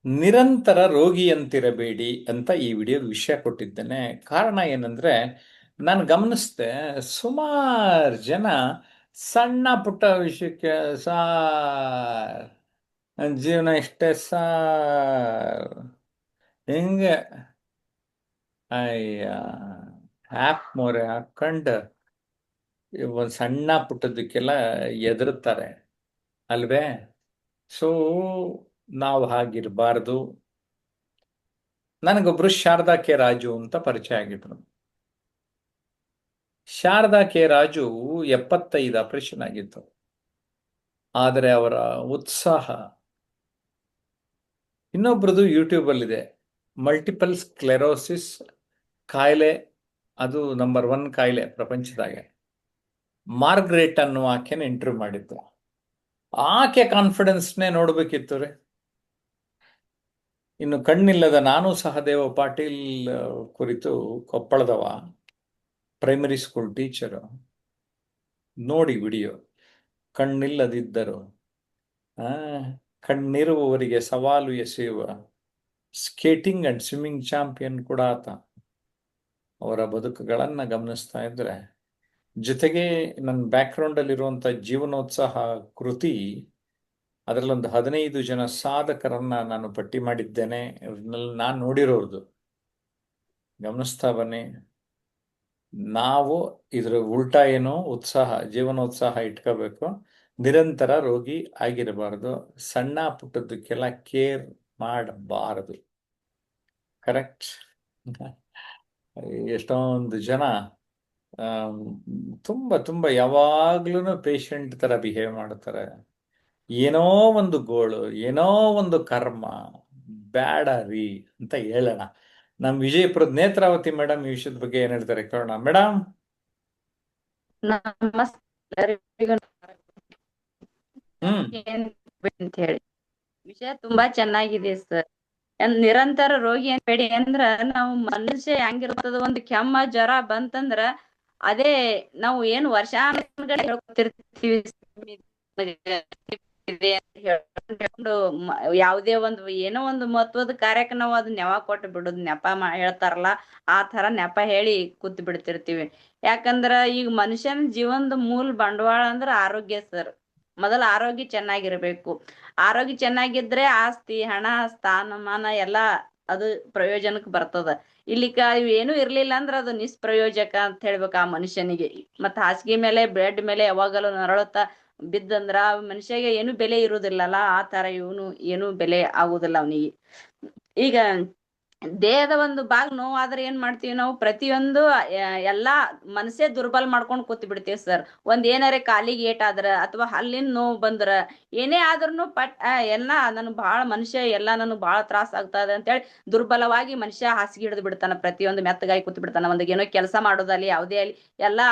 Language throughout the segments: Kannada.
ನಿರಂತರ ರೋಗಿಯಂತಿರಬೇಡಿ ಅಂತ ಈ ವಿಡಿಯೋದ ವಿಷಯ ಕೊಟ್ಟಿದ್ದೇನೆ. ಕಾರಣ ಏನಂದ್ರೆ ನಾನು ಗಮನಿಸಿದೆ, ಸುಮಾರು ಜನ ಸಣ್ಣ ಪುಟ್ಟ ವಿಷಯಕ್ಕೆ ಸಾರ್ ನನ್ ಜೀವನ ಇಷ್ಟೇ ಸಾರ್ ಹಿಂಗೆ ಅಯ್ಯ ಹ್ಯಾಪ್ ಮೋರೆ ಹಾಕೊಂಡು ಒಂದು ಸಣ್ಣ ಪುಟ್ಟದಕ್ಕೆಲ್ಲ ಎದುರುತ್ತಾರೆ ಅಲ್ವೇ? ಸೊ ನಾವು ಹಾಗಿರಬಾರ್ದು. ನನಗೊಬ್ರು ಶಾರದಾ ಕೆ ರಾಜು ಅಂತ ಪರಿಚಯ ಆಗಿದ್ರು. ಶಾರದಾ ಕೆ ರಾಜು 75 ಆಪರೇಷನ್ ಆಗಿತ್ತು. ಆದರೆ ಅವರ ಉತ್ಸಾಹ, ಇನ್ನೊಬ್ರದ್ದು ಯೂಟ್ಯೂಬಲ್ಲಿದೆ, ಮಲ್ಟಿಪಲ್ ಸ್ಕ್ಲೆರೋಸಿಸ್ ಕಾಯಿಲೆ, ಅದು ನಂಬರ್ 1 ಕಾಯಿಲೆ ಪ್ರಪಂಚದಾಗೆ. ಮಾರ್ಗ್ರೆಟ್ ಅನ್ನುವ ಆಕೆನ ಇಂಟರ್ವ್ಯೂ ಮಾಡಿದ್ದು. ಆಕೆ ಕಾನ್ಫಿಡೆನ್ಸ್ನೇ ನೋಡ್ಬೇಕಿತ್ತು ರೀ. ಇನ್ನು ಕಣ್ಣಿಲ್ಲದ ನಾನು ಸಹದೇವ ಪಾಟೀಲ್ ಕುರಿತು ಕೊಪ್ಪಳದವ, ಪ್ರೈಮರಿ ಸ್ಕೂಲ್ ಟೀಚರು, ನೋಡಿ ವಿಡಿಯೋ. ಕಣ್ಣಿಲ್ಲದಿದ್ದರು ಆ ಕಣ್ಣಿರುವವರಿಗೆ ಸವಾಲು ಎಸೆಯುವ ಸ್ಕೇಟಿಂಗ್ ಅಂಡ್ ಸ್ವಿಮ್ಮಿಂಗ್ ಚಾಂಪಿಯನ್ ಕೂಡ ಆತ. ಅವರ ಬದುಕುಗಳನ್ನು ಗಮನಿಸ್ತಾ ಇದ್ರೆ, ಜೊತೆಗೆ ನನ್ನ ಬ್ಯಾಕ್ಗ್ರೌಂಡಲ್ಲಿರುವಂಥ ಜೀವನೋತ್ಸಾಹ ಕೃತಿ, ಅದರಲ್ಲೊಂದು 15 ಜನ ಸಾಧಕರನ್ನ ನಾನು ಪಟ್ಟಿ ಮಾಡಿದ್ದೇನೆ. ನಾನು ನೋಡಿರೋರ್ದು ಗಮನಿಸ್ತಾ ಬನ್ನಿ. ನಾವು ಇದರ ಉಲ್ಟಾ ಏನು, ಜೀವನೋತ್ಸಾಹ ಇಟ್ಕೋಬೇಕು. ನಿರಂತರ ರೋಗಿ ಆಗಿರಬಾರ್ದು. ಸಣ್ಣ ಪುಟ್ಟದಕ್ಕೆಲ್ಲ ಕೇರ್ ಮಾಡಬಾರದು. ಕರೆಕ್ಟ್. ಎಷ್ಟೊಂದು ಜನ ತುಂಬ ತುಂಬ ಯಾವಾಗ್ಲೂ ಪೇಷಂಟ್ ಥರ ಬಿಹೇವ್ ಮಾಡ್ತಾರೆ. ಏನೋ ಒಂದು ಗೋಳು, ಏನೋ ಒಂದು ಕರ್ಮ, ಬೇಡ ರೀ ಅಂತ ಹೇಳೋಣ. ನಮ್ಮ ವಿಜಯಪುರದ ನೇತ್ರಾವತಿ ಮೇಡಮ್ ಈ ವಿಷಯದ ಬಗ್ಗೆ ಏನ್ ಹೇಳ್ತಾರೆ ಕೇಳೋಣ. ಮೇಡಮ್ ನಮಸ್ಕಾರ. ಹ್ಮ್ ಅಂತ ಹೇಳಿ ವಿಷಯ ತುಂಬಾ ಚೆನ್ನಾಗಿದೆ ಸರ್. ನಿರಂತರ ರೋಗಿ ಬೇಡಿ ಅಂದ್ರ ನಾವು ಮನುಷ್ಯ ಹೆಂಗಿರ್ತದ, ಒಂದು ಕೆಮ್ಮ ಜ್ವರ ಬಂತಂದ್ರ ಅದೇ ನಾವು ಏನು ವರ್ಷಾನುಗಟ್ಲೆ ಹೇಳ್ಕೊತಿರ್ತೀವಿ ಇದೆ ಅಂತ ಹೇಳ್ಕೊಂಡು ಯಾವುದೇ ಒಂದು ಏನೋ ಒಂದು ಮಹತ್ವದ ಕಾರ್ಯಕ್ಕೆ ನಾವು ಅದನ್ನ ನೆವ ಕೊಟ್ಟು ಬಿಡುದು, ಹೇಳ್ತಾರಲ್ಲ ಆ ತರ ನೆಪ ಹೇಳಿ ಕೂತ್ ಬಿಡ್ತಿರ್ತೀವಿ. ಯಾಕಂದ್ರ ಈಗ ಮನುಷ್ಯನ ಜೀವನದ ಮೂಲ ಬಂಡವಾಳ ಅಂದ್ರ ಆರೋಗ್ಯ ಸರ್. ಮೊದಲ ಆರೋಗ್ಯ ಚೆನ್ನಾಗಿರ್ಬೇಕು. ಆರೋಗ್ಯ ಚೆನ್ನಾಗಿದ್ರೆ ಆಸ್ತಿ, ಹಣ, ಸ್ಥಾನಮಾನ ಎಲ್ಲಾ ಅದು ಪ್ರಯೋಜನಕ್ಕೆ ಬರ್ತದ. ಇಲ್ಲಿಕ ಏನು ಇರ್ಲಿಲ್ಲ ಅಂದ್ರ ಅದು ನಿಷ್ಪ್ರಯೋಜಕ ಅಂತ ಹೇಳ್ಬೇಕು ಆ ಮನುಷ್ಯನಿಗೆ. ಮತ್ತ ಹಾಸಿಗೆ ಮೇಲೆ ಬೆಡ್ ಮೇಲೆ ಯಾವಾಗಲೂ ನರಳುತ್ತಾ ಬಿದ್ದಂದ್ರ ಆ ಮನುಷ್ಯಗೆ ಏನು ಬೆಲೆ ಇರುವುದಿಲ್ಲಲ್ಲ. ಆ ತರ ಇವನು ಏನು ಬೆಲೆ ಆಗುದಿಲ್ಲ ಅವನಿಗೆ. ಈಗ ದೇಹದ ಒಂದು ಭಾಗ ನೋವಾದ್ರೆ ಏನ್ ಮಾಡ್ತೀವಿ ನಾವು, ಪ್ರತಿಯೊಂದು ಎಲ್ಲಾ ಮನಸ್ಸೇ ದುರ್ಬಲ ಮಾಡ್ಕೊಂಡು ಕೂತ್ ಬಿಡ್ತೀವಿ ಸರ್. ಏನಾರೇ ಕಾಲಿಗೆ ಏಟಾದ್ರ ಅಥವಾ ಹಲ್ಲಿನ ನೋವು ಬಂದ್ರ ಏನೇ ಆದ್ರೂ ಎಲ್ಲಾ ನನ್ ಬಾಳ ಮನುಷ್ಯ ಎಲ್ಲಾ ನನ್ಗ್ ಬಾಳ ತ್ರಾಸ ಆಗ್ತಾ ಇದೆ ಅಂತೇಳಿ ದುರ್ಬಲವಾಗಿ ಮನುಷ್ಯ ಹಾಸಿಗೆ ಹಿಡಿದು ಬಿಡ್ತಾನ. ಪ್ರತಿಯೊಂದು ಮೆತ್ತಗಾಗಿ ಕೂತ್ ಬಿಡ್ತಾನ. ಏನೋ ಕೆಲಸ ಮಾಡೋದಲ್ಲಿ ಯಾವುದೇ ಅಲ್ಲಿ ಎಲ್ಲಾ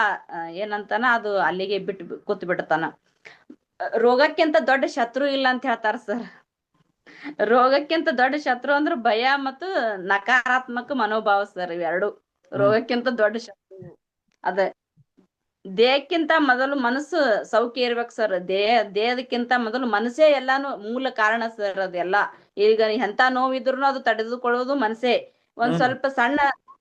ಏನಂತಾನ ಅದು ಅಲ್ಲಿಗೆ ಬಿಟ್ಟು ಕೂತ್ ಬಿಡ್ತಾನ. ರೋಗಕ್ಕಿಂತ ದೊಡ್ಡ ಶತ್ರು ಇಲ್ಲ ಅಂತ ಹೇಳ್ತಾರ ಸರ್. ರೋಗಕ್ಕಿಂತ ದೊಡ್ಡ ಶತ್ರು ಅಂದ್ರೆ ಭಯ ಮತ್ತು ನಕಾರಾತ್ಮಕ ಮನೋಭಾವ ಸರ್. ಇವೆರಡು ಹ್ಮ್ ರೋಗಕ್ಕಿಂತ ದೊಡ್ಡ ಶತ್ರು ಅದ. ದೇಹಕ್ಕಿಂತ ಮೊದಲು ಮನಸ್ಸು ಸೌಖ್ಯ ಇರ್ಬೇಕು ಸರ್. ದೇಹದಕ್ಕಿಂತ ಮೊದಲು ಮನಸ್ಸೇ ಎಲ್ಲಾನು ಮೂಲ ಕಾರಣ ಸರ್. ಅದೆಲ್ಲಾ ಈಗ ಎಂತ ನೋವಿದ್ರು ಅದು ತಡೆದುಕೊಳ್ಳೋದು ಮನಸ್ಸೇ. ಒಂದ್ ಹ್ಮ್ ಸ್ವಲ್ಪ ಸಣ್ಣ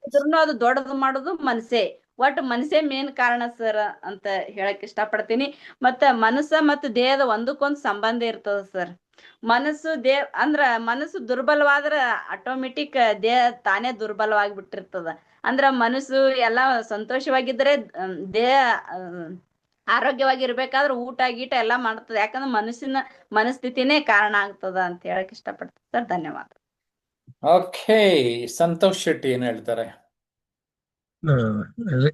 ಇದ್ರುನು ಅದು ದೊಡ್ಡದು ಮಾಡೋದು ಮನಸ್ಸೇ. ಒಟ್ಟು ಮನಸ್ಸೇ ಮೇನ್ ಕಾರಣ ಸರ್ ಅಂತ ಹೇಳಕ್ ಇಷ್ಟಪಡ್ತೀನಿ. ಮನಸ್ಸ ಮತ್ತು ದೇಹದ ಒಂದಕ್ಕೊಂದು ಸಂಬಂಧ ಇರ್ತದ ಸರ್. ಮನಸ್ಸು ದುರ್ಬಲವಾದ್ರ ಆಟೋಮೆಟಿಕ್ ದೇಹ ತಾನೇ ದುರ್ಬಲವಾಗಿ ಬಿಟ್ಟಿರ್ತದ. ಮನಸ್ಸು ಎಲ್ಲಾ ಸಂತೋಷವಾಗಿದ್ರೆ ದೇಹ ಆರೋಗ್ಯವಾಗಿರ್ಬೇಕಾದ್ರೆ ಊಟ ಗೀಟ ಎಲ್ಲಾ ಮಾಡ್ತದ. ಯಾಕಂದ್ರೆ ಮನಸ್ಥಿತಿನೇ ಕಾರಣ ಆಗ್ತದ ಅಂತ ಹೇಳಕ್ ಇಷ್ಟಪಡ್ತೀನಿ ಸರ್. ಧನ್ಯವಾದ. ಓಕೆ, ಸಂತೋಷ್ ಶೆಟ್ಟಿ ಏನ್ ಹೇಳ್ತಾರೆ?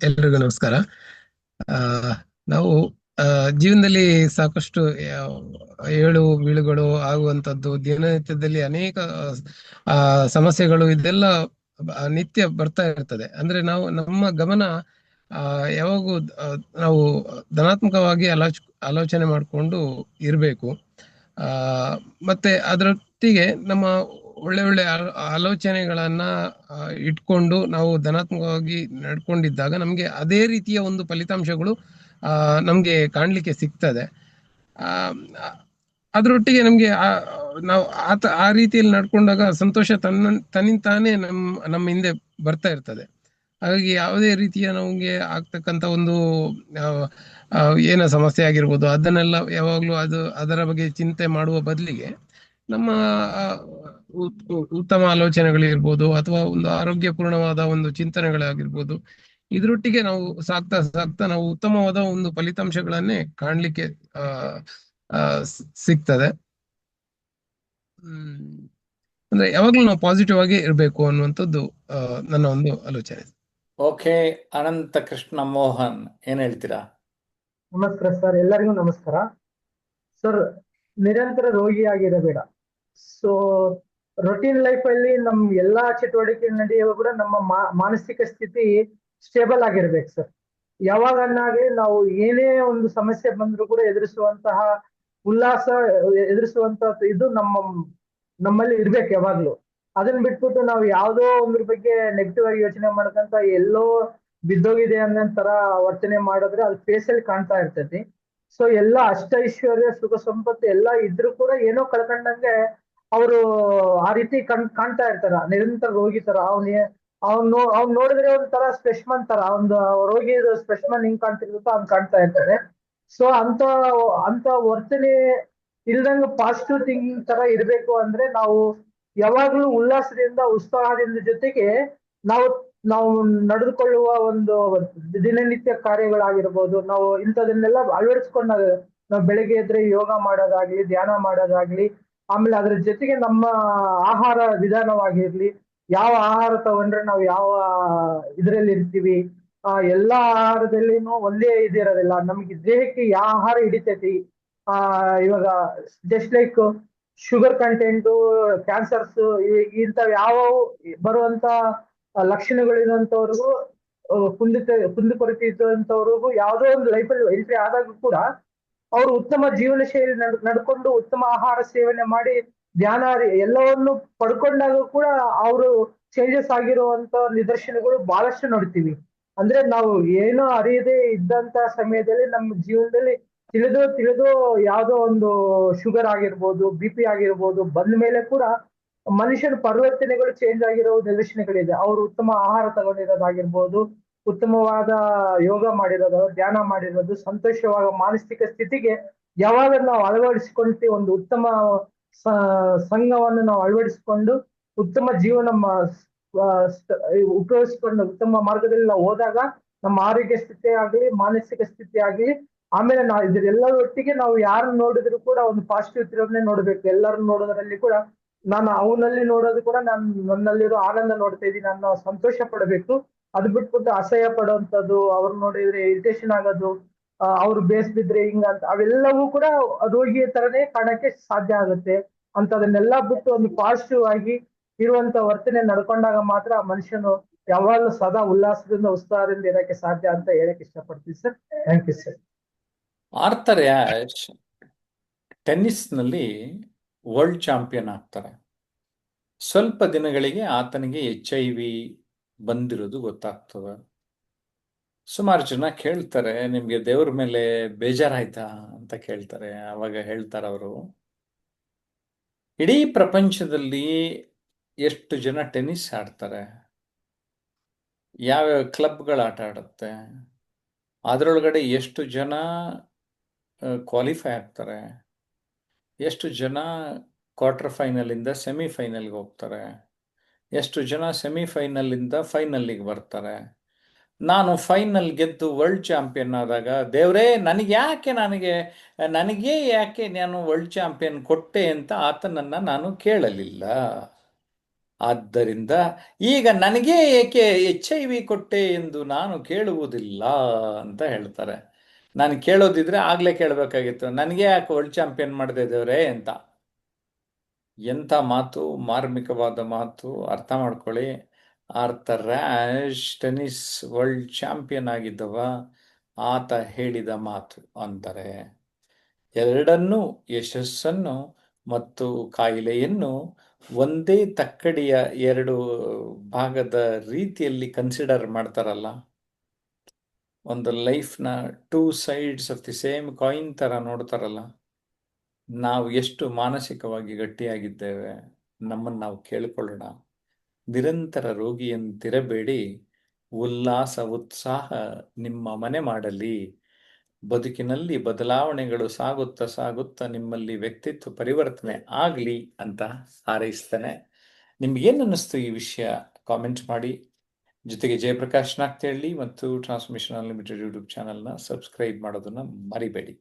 ಎಲ್ರಿಗೂ ನಮಸ್ಕಾರ. ನಾವು ಜೀವನದಲ್ಲಿ ಸಾಕಷ್ಟು ಏಳು ಬೀಳುಗಳು ಆಗುವಂತದ್ದು, ದಿನನಿತ್ಯದಲ್ಲಿ ಅನೇಕ ಸಮಸ್ಯೆಗಳು ಇದೆಲ್ಲ ನಿತ್ಯ ಬರ್ತಾ ಇರ್ತದೆ. ಅಂದ್ರೆ ನಾವು ನಮ್ಮ ಗಮನ ಯಾವಾಗೂ ನಾವು ಧನಾತ್ಮಕವಾಗಿ ಆಲೋಚನೆ ಮಾಡಿಕೊಂಡು ಇರಬೇಕು. ಮತ್ತೆ ಅದರೊಟ್ಟಿಗೆ ನಮ್ಮ ಒಳ್ಳೆ ಒಳ್ಳೆ ಆಲೋಚನೆಗಳನ್ನ ಇಟ್ಕೊಂಡು ನಾವು ಧನಾತ್ಮಕವಾಗಿ ನಡ್ಕೊಂಡಿದ್ದಾಗ ನಮ್ಗೆ ಅದೇ ರೀತಿಯ ಒಂದು ಫಲಿತಾಂಶಗಳು ನಮ್ಗೆ ಕಾಣ್ಲಿಕ್ಕೆ ಸಿಗ್ತದೆ. ಅದರೊಟ್ಟಿಗೆ ನಮ್ಗೆ ನಾವು ಆ ರೀತಿಯಲ್ಲಿ ನಡ್ಕೊಂಡಾಗ ಸಂತೋಷ ತನ್ನಿಂದ ತಾನೇ ನಮ್ಮ ಹಿಂದೆ ಬರ್ತಾ ಇರ್ತದೆ. ಹಾಗಾಗಿ ಯಾವುದೇ ರೀತಿಯ ನಮಗೆ ಆಗ್ತಕ್ಕಂಥ ಒಂದು ಆ, ಆ, ಏನ ಸಮಸ್ಯೆ ಆಗಿರ್ಬೋದು ಅದನ್ನೆಲ್ಲ ಯಾವಾಗ್ಲೂ ಅದರ ಬಗ್ಗೆ ಚಿಂತೆ ಮಾಡುವ ಬದಲಿಗೆ ನಮ್ಮ ಆ, ಉತ್ತಮ ಆಲೋಚನೆಗಳಿರ್ಬೋದು ಅಥವಾ ಒಂದು ಆರೋಗ್ಯಪೂರ್ಣವಾದ ಒಂದು ಚಿಂತನೆಗಳಾಗಿರ್ಬೋದು, ಇದರೊಟ್ಟಿಗೆ ನಾವು ಸಾಕ್ತಾ ಸಾಕ್ತಾ ನಾವು ಉತ್ತಮವಾದ ಒಂದು ಫಲಿತಾಂಶಗಳನ್ನೇ ಕಾಣ್ಲಿಕ್ಕೆ ಆ ಆ, ಸಿಗ್ತದೆ. ಅಂದ್ರೆ ಯಾವಾಗ್ಲೂ ನಾವು ಪಾಸಿಟಿವ್ ಆಗಿ ಇರಬೇಕು ಅನ್ನುವಂಥದ್ದು ನನ್ನ ಒಂದು ಆಲೋಚನೆ. ಓಕೆ, ಅನಂತ ಕೃಷ್ಣ ಮೋಹನ್ ಏನ್ ಹೇಳ್ತೀರಾ? ನಮಸ್ಕಾರ ಸರ್, ಎಲ್ಲರಿಗೂ ನಮಸ್ಕಾರ ಸರ್. ನಿರಂತರ ರೋಗಿಯಾಗಿರಬೇಡ. ಸೊ ರೊಟೀನ್ ಲೈಫ್ ಅಲ್ಲಿ ನಮ್ ಎಲ್ಲಾ ಚಟುವಟಿಕೆ ನಡೆಯುವ ಕೂಡ ನಮ್ಮ ಮಾನಸಿಕ ಸ್ಥಿತಿ ಸ್ಟೇಬಲ್ ಆಗಿರ್ಬೇಕು ಸರ್. ಯಾವಾಗನ್ನಾಗಿ ನಾವು ಏನೇ ಒಂದು ಸಮಸ್ಯೆ ಬಂದ್ರು ಕೂಡ ಎದುರಿಸುವಂತಹ ಉಲ್ಲಾಸ, ಎದುರಿಸುವಂತ ಇದು ನಮ್ಮಲ್ಲಿ ಇರ್ಬೇಕು ಯಾವಾಗ್ಲೂ. ಅದನ್ನ ಬಿಟ್ಬಿಟ್ಟು ನಾವು ಯಾವ್ದೋ ಒಂದ್ರ ಬಗ್ಗೆ ನೆಗೆಟಿವ್ ಆಗಿ ಯೋಚನೆ ಮಾಡ್ಕಂತ ಎಲ್ಲೋ ಬಿದ್ದೋಗಿದೆ ಅನ್ನೋ ತರ ವರ್ತನೆ ಮಾಡಿದ್ರೆ ಅದು ಫೇಸ್ ಅಲ್ಲಿ ಕಾಣ್ತಾ ಇರ್ತೈತಿ. ಸೊ ಎಲ್ಲ ಅಷ್ಟೈಶ್ವರ್ಯ ಸುಖ ಸಂಪತ್ತು ಎಲ್ಲ ಇದ್ರು ಕೂಡ ಏನೋ ಕಳ್ಕೊಂಡಂಗೆ ಅವರು ಆ ರೀತಿ ಕಾಣ್ತಾ ಇರ್ತಾರ, ನಿರಂತರ ರೋಗಿ ತರ. ಅವ್ನ್ ನೋಡಿದ್ರೆ ಒಂಥರ ಸ್ಪೆಷ್ಮನ್ ತರ, ಒಂದು ರೋಗಿ ಸ್ಪೆಷ್ಮನ್ ಹಿಂಗ್ ಕಾಣ್ತಿರ್ತೋ ಹಂಗ್ ಕಾಣ್ತಾ ಇರ್ತಾರೆ. ಸೊ ಅಂತ ವರ್ತನೆ ಇಲ್ದಂಗ ಪಾಸಿಟಿವ್ ಥಿಂಕಿಂಗ್ ತರ ಇರ್ಬೇಕು ಅಂದ್ರೆ ನಾವು ಯಾವಾಗ್ಲೂ ಉಲ್ಲಾಸದಿಂದ ಉತ್ಸಾಹದಿಂದ ಜೊತೆಗೆ ನಾವು ನಾವು ನಡೆದುಕೊಳ್ಳುವ ಒಂದು ದಿನನಿತ್ಯ ಕಾರ್ಯಗಳಾಗಿರ್ಬೋದು, ನಾವು ಇಂಥದನ್ನೆಲ್ಲ ಅಳವಡಿಸ್ಕೊಂಡಾಗ ನಾವು ಬೆಳಗ್ಗೆ ಎದ್ರೆ ಯೋಗ ಮಾಡೋದಾಗ್ಲಿ, ಧ್ಯಾನ ಮಾಡೋದಾಗ್ಲಿ, ಆಮೇಲೆ ಅದ್ರ ಜೊತೆಗೆ ನಮ್ಮ ಆಹಾರ ವಿಧಾನವಾಗಿರ್ಲಿ, ಯಾವ ಆಹಾರ ತಗೊಂಡ್ರೆ ನಾವು ಯಾವ ಇದ್ರಲ್ಲಿ ಇರ್ತೀವಿ, ಎಲ್ಲಾ ಆಹಾರದಲ್ಲಿನೂ ಒಂದೇ ಇದಿರೋದಿಲ್ಲ. ನಮ್ಗೆ ದೇಹಕ್ಕೆ ಯಾವ ಆಹಾರ ಹಿಡಿತೈತಿ, ಇವಾಗ just like sugar content, cancers, ಇಂಥವ್ ಯಾವ ಬರುವಂತ ಲಕ್ಷಣಗಳಿರುವಂತವ್ರಿಗೂ, ಕುಂದುಕೊರತೆ ಇದ್ದಂತವ್ರಿಗೂ ಯಾವ್ದೋ ಒಂದು ಲೈಫಲ್ಲಿ ಎಂಟ್ರಿ ಆದಾಗ ಕೂಡ ಅವರು ಉತ್ತಮ ಜೀವನ ಶೈಲಿ ನಡ್ಕೊಂಡು ಉತ್ತಮ ಆಹಾರ ಸೇವನೆ ಮಾಡಿ ಧ್ಯಾನ ಎಲ್ಲವನ್ನು ಪಡ್ಕೊಂಡಾಗ ಕೂಡ ಅವರು ಚೇಂಜಸ್ ಆಗಿರುವಂತ ನಿದರ್ಶನಗಳು ಬಹಳಷ್ಟು ನೋಡ್ತೀವಿ. ಅಂದ್ರೆ ನಾವು ಏನೋ ಅರಿಯದೆ ಇದ್ದಂತ ಸಮಯದಲ್ಲಿ ನಮ್ಮ ಜೀವನದಲ್ಲಿ ತಿಳಿದು ಯಾವ್ದೋ ಒಂದು ಶುಗರ್ ಆಗಿರ್ಬೋದು, BP ಆಗಿರ್ಬೋದು ಬಂದ ಮೇಲೆ ಕೂಡ ಮನುಷ್ಯನ ಪರಿವರ್ತನೆಗಳು ಚೇಂಜ್ ಆಗಿರೋ ನಿದರ್ಶನಗಳಿದೆ. ಅವರು ಉತ್ತಮ ಆಹಾರ ತಗೊಂಡಿರೋದಾಗಿರ್ಬೋದು, ಉತ್ತಮವಾದ ಯೋಗ ಮಾಡಿರೋದು, ಧ್ಯಾನ ಮಾಡಿರೋದು, ಸಂತೋಷವಾದ ಮಾನಸಿಕ ಸ್ಥಿತಿಗೆ ಯಾವಾಗ ನಾವು ಅಳವಡಿಸಿಕೊಳ್ತೀವಿ, ಒಂದು ಉತ್ತಮ ಸಂಘವನ್ನು ನಾವು ಅಳವಡಿಸಿಕೊಂಡು ಉತ್ತಮ ಜೀವನ ಉಪಯೋಗಿಸ್ಕೊಂಡು ಉತ್ತಮ ಮಾರ್ಗದಲ್ಲಿ ನಾವು ಹೋದಾಗ ನಮ್ಮ ಆರೋಗ್ಯ ಸ್ಥಿತಿ ಆಗ್ಲಿ, ಮಾನಸಿಕ ಸ್ಥಿತಿ ಆಗ್ಲಿ, ಆಮೇಲೆ ನಾವು ಇದರೆಲ್ಲರೊಟ್ಟಿಗೆ ನಾವು ಯಾರನ್ನ ನೋಡಿದ್ರು ಕೂಡ ಒಂದು ಪಾಸಿಟಿವ್ ತಿರುವನ್ನೇ ನೋಡ್ಬೇಕು. ಎಲ್ಲರನ್ನ ನೋಡೋದ್ರಲ್ಲಿ ಕೂಡ ನಾನು ಅವನಲ್ಲಿ ನೋಡೋದು ಕೂಡ ನನ್ನಲ್ಲಿರೋ ಆನಂದ ನೋಡ್ತಾ ಇದ್ದೀನಿ, ನಾನು ಸಂತೋಷ ಪಡಬೇಕು. ಅದು ಬಿಟ್ಬಿಟ್ಟು ಅಸಹ್ಯ ಪಡುವಂಥದ್ದು, ಅವ್ರು ನೋಡಿದ್ರೆ ಇರಿಟೇಷನ್ ಆಗೋದು, ಅವ್ರು ಬೇಸ್ಬಿದ್ರೆ ಹಿಂಗಂತ, ಅವೆಲ್ಲವೂ ಕೂಡ ರೋಗಿಯ ತರನೇ ಕಾಣಕ್ಕೆ ಸಾಧ್ಯ ಆಗುತ್ತೆ. ಅಂತದನ್ನೆಲ್ಲ ಬಿಟ್ಟು ಒಂದು ಪಾಸಿಟಿವ್ ಆಗಿ ಇರುವಂತ ವರ್ತನೆ ನಡ್ಕೊಂಡಾಗ ಮಾತ್ರ ಮನುಷ್ಯನು ಯಾವಾಗಲೂ ಸದಾ ಉಲ್ಲಾಸದಿಂದ ಉತ್ಸಾಹದಿಂದ ಇರಕ್ಕೆ ಸಾಧ್ಯ ಅಂತ ಹೇಳಕ್ ಇಷ್ಟಪಡ್ತೀನಿ sir. Thank you sir. Arthur Ashe ಟೆನ್ನಿಸ್ನಲ್ಲಿ ವರ್ಲ್ಡ್ ಚಾಂಪಿಯನ್ ಆಗ್ತಾರೆ. ಸ್ವಲ್ಪ ದಿನಗಳಿಗೆ ಆತನಿಗೆ HIV ಬಂದಿರೋದು ಗೊತ್ತಾಗ್ತದೆ. ಸುಮಾರು ಜನ ಕೇಳ್ತಾರೆ, ನಿಮ್ಗೆ ದೇವ್ರ ಮೇಲೆ ಬೇಜಾರಾಯ್ತಾ ಅಂತ ಕೇಳ್ತಾರೆ. ಅವಾಗ ಹೇಳ್ತಾರೆ ಅವರು, ಇಡೀ ಪ್ರಪಂಚದಲ್ಲಿ ಎಷ್ಟು ಜನ ಟೆನ್ನಿಸ್ ಆಡ್ತಾರೆ, ಯಾವ್ಯಾವ ಕ್ಲಬ್ಗಳು ಆಟ ಆಡುತ್ತೆ, ಅದರೊಳಗಡೆ ಎಷ್ಟು ಜನ ಕ್ವಾಲಿಫೈ ಆಗ್ತಾರೆ, ಎಷ್ಟು ಜನ ಕ್ವಾರ್ಟರ್ ಫೈನಲಿಂದ ಸೆಮಿಫೈನಲ್ಗೆ ಹೋಗ್ತಾರೆ, ಎಷ್ಟು ಜನ ಸೆಮಿಫೈನಲಿಂದ ಫೈನಲ್ಲಿಗೆ ಬರ್ತಾರೆ. ನಾನು ಫೈನಲ್ ಗೆದ್ದು ವರ್ಲ್ಡ್ ಚಾಂಪಿಯನ್ ಆದಾಗ, ದೇವರೇ ನನಗೆ ಯಾಕೆ ನಾನು ವರ್ಲ್ಡ್ ಚಾಂಪಿಯನ್ ಕೊಟ್ಟೆ ಅಂತ ಆತನನ್ನು ನಾನು ಕೇಳಲಿಲ್ಲ. ಆದ್ದರಿಂದ ಈಗ ನನಗೆ ಏಕೆ HIV ಕೊಟ್ಟೆ ಎಂದು ನಾನು ಕೇಳುವುದಿಲ್ಲ ಅಂತ ಹೇಳ್ತಾರೆ. ನಾನು ಕೇಳೋದಿದ್ರೆ ಆಗಲೇ ಕೇಳಬೇಕಾಗಿತ್ತು, ನನಗೆ ಯಾಕೆ ವರ್ಲ್ಡ್ ಚಾಂಪಿಯನ್ ಮಾಡಿದೆ ದೇವರೇ ಅಂತ. ಎಂಥ ಮಾತು, ಮಾರ್ಮಿಕವಾದ ಮಾತು, ಅರ್ಥ ಮಾಡ್ಕೊಳ್ಳಿ. Arthur Ashe tennis world champion ಆಗಿದ್ದವ, ಆತ ಹೇಳಿದ ಮಾತು ಅಂತಾರೆ, ಎರಡನ್ನೂ, ಯಶಸ್ಸನ್ನು ಮತ್ತು ಕಾಯಿಲೆಯನ್ನು ಒಂದೇ ತಕ್ಕಡಿಯ ಎರಡು ಭಾಗದ ರೀತಿಯಲ್ಲಿ ಕನ್ಸಿಡರ್ ಮಾಡ್ತಾರಲ್ಲ, ಒಂದು ಲೈಫ್ನ 2 sides of the same coin ಥರ ನೋಡ್ತಾರಲ್ಲ, ನಾವು ಎಷ್ಟು ಮಾನಸಿಕವಾಗಿ ಗಟ್ಟಿಯಾಗಿದ್ದೇವೆ, ನಮ್ಮನ್ನು ನಾವು ಕೇಳಿಕೊಳ್ಳೋಣ. ನಿರಂತರ ರೋಗಿಯಂತಿರಬೇಡಿ, ಉಲ್ಲಾಸ ಉತ್ಸಾಹ ನಿಮ್ಮ ಮನೆ ಮಾಡಲಿ. ಬದುಕಿನಲ್ಲಿ ಬದಲಾವಣೆಗಳು ಸಾಗುತ್ತಾ ಸಾಗುತ್ತಾ ನಿಮ್ಮಲ್ಲಿ ವ್ಯಕ್ತಿತ್ವ ಪರಿವರ್ತನೆ ಆಗಲಿ ಅಂತ ಹಾರೈಸ್ತೇನೆ. ನಿಮ್ಗೇನು ಅನ್ನಿಸ್ತು ಈ ವಿಷಯ ಕಾಮೆಂಟ್ ಮಾಡಿ. ಜೊತೆಗೆ ಜಯಪ್ರಕಾಶ್ ನಾಗ್ತಿಹಳ್ಳಿ ಮತ್ತು ಟ್ರಾನ್ಸ್ಮಿಷನ್ ಅನ್ಲಿಮಿಟೆಡ್ ಯೂಟ್ಯೂಬ್ ಚಾನಲ್ನ ಸಬ್ಸ್ಕ್ರೈಬ್ ಮಾಡೋದನ್ನು ಮರಿಬೇಡಿ.